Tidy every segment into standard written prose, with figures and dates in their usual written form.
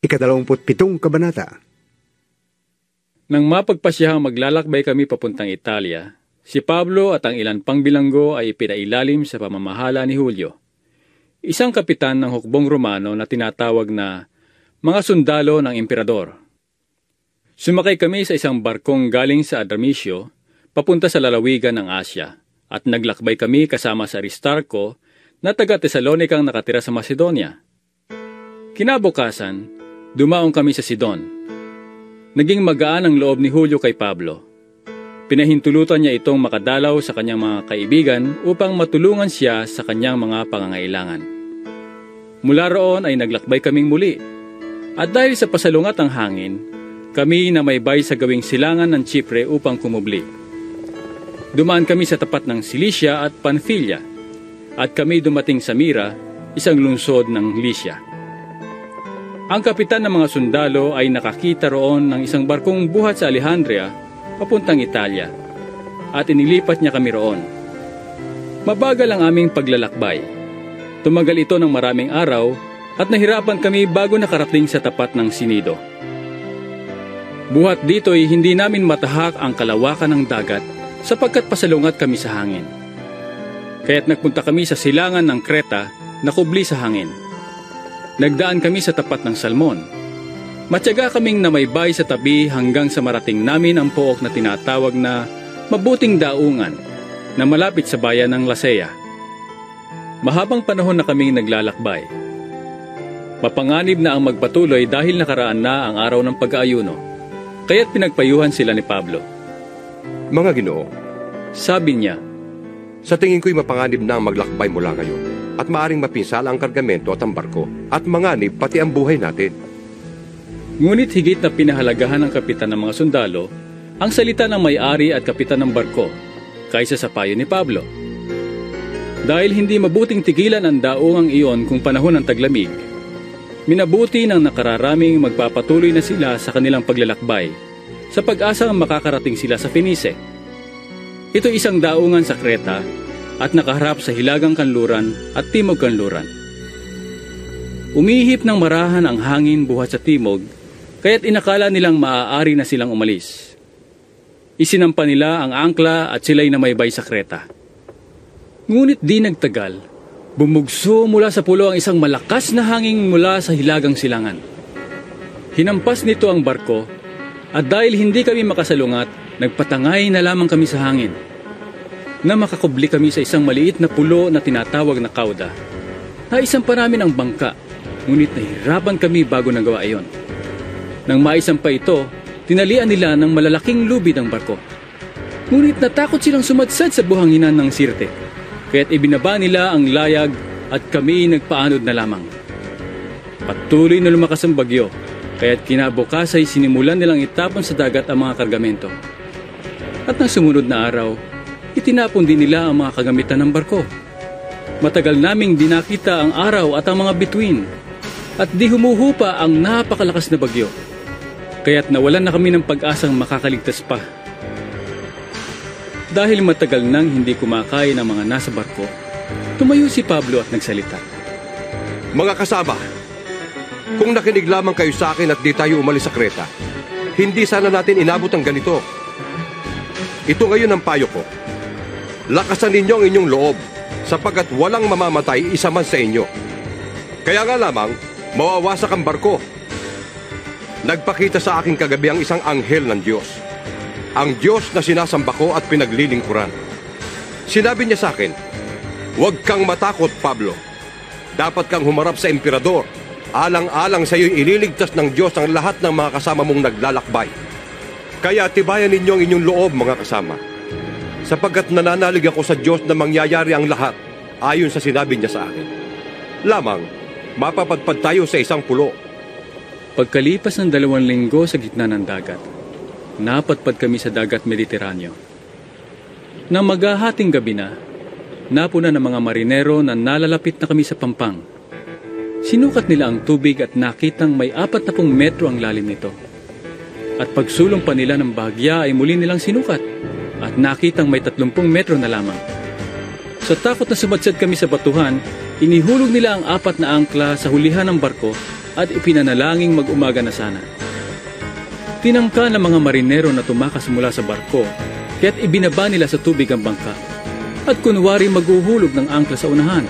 Ika-27 Kabanata. Nang mapagpasyahang maglalakbay kami papuntang Italia, si Pablo at ang ilan pang bilanggo ay ipinailalim sa pamamahala ni Julio, isang kapitan ng hukbong Romano na tinatawag na mga sundalo ng emperador. Sumakay kami sa isang barkong galing sa Adramitio papunta sa lalawigan ng Asya at naglakbay kami kasama sa Aristarco na taga-Tesalonikang nakatira sa Macedonia. Kinabukasan, dumaong kami sa Sidon. Naging magaan ang loob ni Julio kay Pablo. Pinahintulutan niya itong makadalaw sa kanyang mga kaibigan upang matulungan siya sa kanyang mga pangangailangan. Mula roon ay naglakbay kaming muli. At dahil sa pasalungat ng hangin, kami na may bay sa gawing silangan ng Chipre upang kumubli. Dumaan kami sa tapat ng Cilicia at Pamphylia, at kami dumating sa Mira, isang lungsod ng Lycia. Ang kapitan ng mga sundalo ay nakakita roon ng isang barkong buhat sa Alejandria papuntang Italia, at inilipat niya kami roon. Mabagal ang aming paglalakbay. Tumagal ito ng maraming araw at nahirapan kami bago nakarating sa tapat ng Sinido. Buhat dito'y hindi namin matahak ang kalawakan ng dagat sapagkat pasalungat kami sa hangin. Kaya't nagpunta kami sa silangan ng Kreta na kubli sa hangin. Nagdaan kami sa tapat ng Salmon. Matyaga kaming namaybay sa tabi hanggang sa marating namin ang pook na tinatawag na Mabuting Daungan na malapit sa bayan ng Lasea. Mahabang panahon na kaming naglalakbay. Mapanganib na ang magpatuloy dahil nakaraan na ang araw ng pag-aayuno. Kaya't pinagpayuhan sila ni Pablo. Mga Ginoo, sabi niya, sa tingin ko'y mapanganib na ang maglakbay mula ngayon at maaring mapinsala ang kargamento at ang barko at manganib pati ang buhay natin. Ngunit higit na pinahalagahan ng kapitan ng mga sundalo ang salita ng may-ari at kapitan ng barko kaysa sa payo ni Pablo. Dahil hindi mabuting tigilan ang daungang iyon kung panahon ng taglamig, minabuti ng nakararaming magpapatuloy na sila sa kanilang paglalakbay sa pag-asang makakarating sila sa Fenice. Ito isang daungan sa Kreta at nakaharap sa hilagang kanluran at timog kanluran. Umihip ng marahan ang hangin buhat sa timog, kaya't inakala nilang maaari na silang umalis. Isinampa nila ang angkla at sila'y namaybay sa Kreta. Ngunit di nagtagal, bumugso mula sa pulo ang isang malakas na hangin mula sa hilagang silangan. Hinampas nito ang barko, at dahil hindi kami makasalungat, nagpatangay na lamang kami sa hangin. Na makakubli kami sa isang maliit na pulo na tinatawag na Cauda. Naisampa namin ang bangka, ngunit nahirapan kami bago nagawa iyon. Nang maisampa ito, tinalian nila ng malalaking lubid ang barko. Ngunit natakot silang sumadsad sa buhanginan ng Sirte, kaya't ibinaba nila ang layag at kami nagpaanod na lamang. Patuloy na lumakas ang bagyo, kaya't kinabukas ay sinimulan nilang itapon sa dagat ang mga kargamento. At nang sumunod na araw, itinapon din nila ang mga kagamitan ng barko. Matagal naming dinakita ang araw at ang mga bituin, at di humuhupa ang napakalakas na bagyo. Kaya't nawalan na kami ng pag-asang makakaligtas pa. Dahil matagal nang hindi kumakain ang mga nasa barko, tumayo si Pablo at nagsalita. Mga kasama, kung nakinig lamang kayo sa akin at di tayo umalis sa Kreta, hindi sana natin inabot ang ganito. Ito ngayon ang payo ko. Lakasan ninyo ang inyong loob, sapagkat walang mamamatay isa man sa inyo. Kaya nga lamang, mawawasak ang barko. Nagpakita sa akin kagabi ang isang anghel ng Diyos. Ang Diyos na sinasamba ko at pinaglilingkuran. Sinabi niya sa akin, huwag kang matakot, Pablo. Dapat kang humarap sa emperador. Alang-alang sa iyo'y ililigtas ng Diyos ang lahat ng mga kasama mong naglalakbay. Kaya tibayan ninyo ang inyong loob, mga kasama. Sapagkat nananalig ako sa Diyos na mangyayari ang lahat ayon sa sinabi niya sa akin. Lamang, mapapadpad tayo sa isang pulo. Pagkalipas ng 2 linggo sa gitna ng dagat, napadpad kami sa dagat Mediteraneo. Nang maghahating gabi na, napuna ng mga marinero na nalalapit na kami sa pampang. Sinukat nila ang tubig at nakitang may 40 metro ang lalim nito. At pagsulong pa nila ng bahagya ay muli nilang sinukat at nakitang may 30 metro na lamang. Sa takot na sumadsad kami sa batuhan, inihulog nila ang 4 na angkla sa hulihan ng barko at ipinanalangin mag-umaga na sana. Tinangka ng mga marinero na tumakas mula sa barko, kaya't ibinaba nila sa tubig ang bangka, at kunwari maghuhulog ng angkla sa unahan.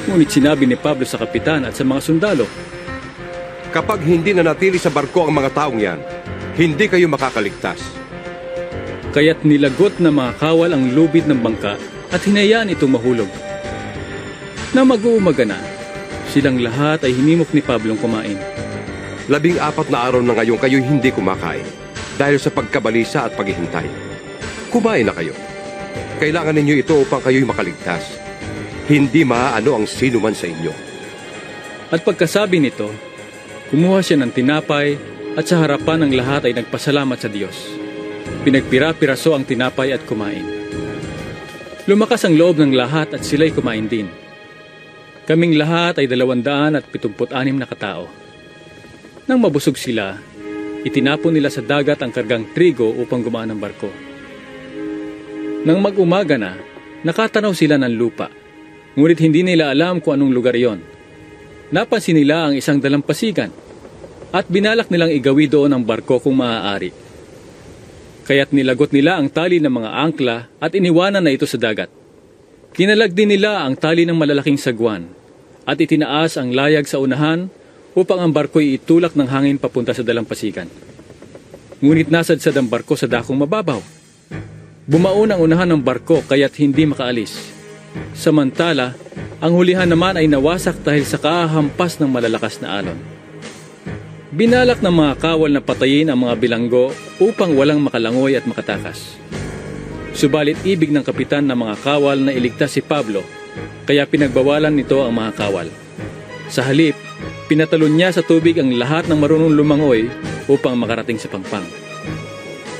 Ngunit sinabi ni Pablo sa kapitan at sa mga sundalo, Kapag hindi nanatili sa barko ang mga taong yan, hindi kayo makakaligtas. Kaya't nilagot ng mga kawal ang lubid ng bangka at hinayaan itong mahulog. Na mag-uumaga na, silang lahat ay hinimok ni Pablong kumain. 14 na araw na ngayon kayo hindi kumakain dahil sa pagkabalisa at paghihintay. Kumain na kayo. Kailangan ninyo ito upang kayo'y makaligtas. Hindi maaano ang sino man sa inyo. At pagkasabi nito, kumuha siya ng tinapay at sa harapan ng lahat ay nagpasalamat sa Diyos. Pinagpira-piraso ang tinapay at kumain. Lumakas ang loob ng lahat at sila'y kumain din. Kaming lahat ay 276 na katao. Nang mabusog sila, itinapon nila sa dagat ang kargang trigo upang gumaan ang barko. Nang mag-umaga na, nakatanaw sila ng lupa, ngunit hindi nila alam kung anong lugar iyon. Napansin nila ang isang dalampasigan at binalak nilang igawi doon ang barko kung maaari. Kaya't nilagot nila ang tali ng mga angkla at iniwanan na ito sa dagat. Kinalag din nila ang tali ng malalaking sagwan at itinaas ang layag sa unahan upang ang barko'y itulak ng hangin papunta sa dalampasigan. Ngunit nasadsad ang barko sa dakong mababaw. Bumaon ang unahan ng barko kaya't hindi makaalis. Samantala, ang hulihan naman ay nawasak dahil sa kahampas ng malalakas na alon. Binalak ng mga kawal na patayin ang mga bilanggo upang walang makalangoy at makatakas. Subalit ibig ng kapitan ng mga kawal na iligtas si Pablo, kaya pinagbawalan nito ang mga kawal. Sa halip, pinatalon niya sa tubig ang lahat ng marunong lumangoy upang makarating sa pangpang.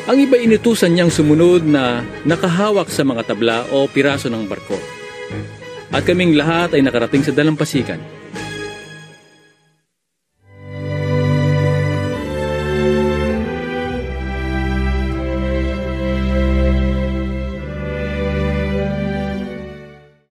Ang iba inutusan niyang sumunod na nakahawak sa mga tabla o piraso ng barko. At kaming lahat ay nakarating sa dalampasigan.